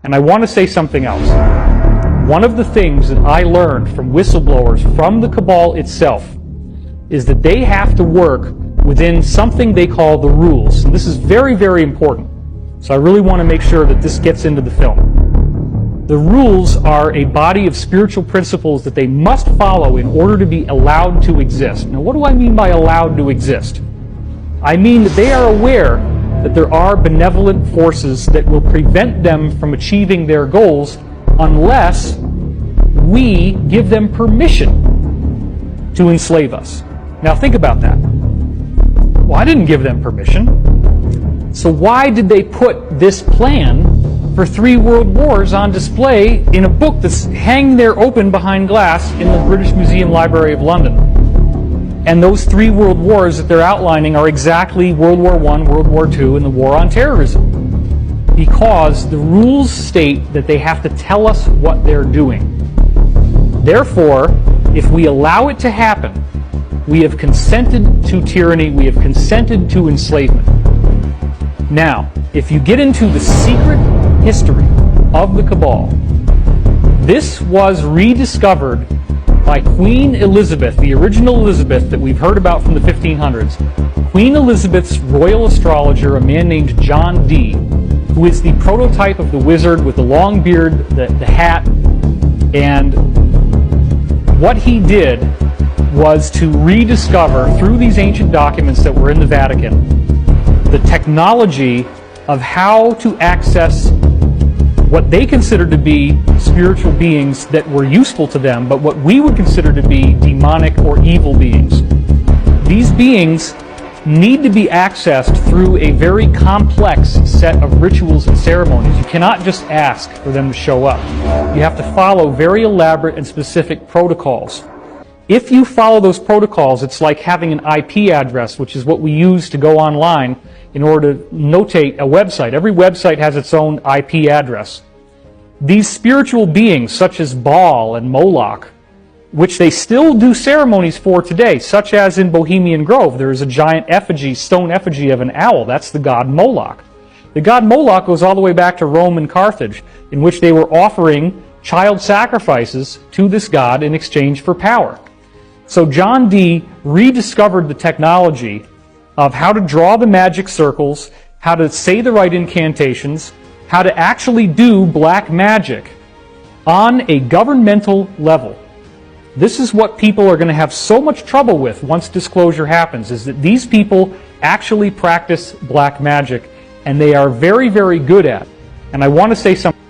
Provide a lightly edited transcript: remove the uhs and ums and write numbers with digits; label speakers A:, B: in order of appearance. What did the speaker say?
A: And I want to say something else. One of the things that I learned from whistleblowers from the cabal itself is that they have to work within something they call the rules. And this is very, very important. So I really want to make sure that this gets into the film. The rules are a body of spiritual principles that they must follow in order to be allowed to exist. Now, what do I mean by allowed to exist? I mean that they are aware that there are benevolent forces that will prevent them from achieving their goals unless we give them permission to enslave us. Now think about that. Well, I didn't give them permission. So why did they put this plan for 3 world wars on display in a book that's hanging there open behind glass in the British Museum Library of London? And those 3 world wars that they're outlining are exactly World War I, World War II, and the war on terrorism. Because the rules state that they have to tell us what they're doing. Therefore, if we allow it to happen, we have consented to tyranny, we have consented to enslavement. Now, if you get into the secret history of the cabal, this was rediscovered by Queen Elizabeth, the original Elizabeth that we've heard about from the 1500s. Queen Elizabeth's royal astrologer, a man named John Dee, who is the prototype of the wizard with the long beard, the hat, and what he did was to rediscover, through these ancient documents that were in the Vatican, the technology of how to access what they considered to be spiritual beings that were useful to them, but what we would consider to be demonic or evil beings. These beings need to be accessed through a very complex set of rituals and ceremonies. You cannot just ask for them to show up. You have to follow very elaborate and specific protocols. If you follow those protocols, it's like having an IP address, which is what we use to go online in order to notate a website. Every website has its own IP address. These spiritual beings, such as Baal and Moloch, which they still do ceremonies for today, such as in Bohemian Grove, there is a giant effigy, stone effigy of an owl. That's the god Moloch. The god Moloch goes all the way back to Rome and Carthage, in which they were offering child sacrifices to this god in exchange for power. So John Dee rediscovered the technology of how to draw the magic circles, how to say the right incantations, how to actually do black magic on a governmental level. This is what people are going to have so much trouble with once disclosure happens, is that these people actually practice black magic, and they are very, very good at it. And I want to say something.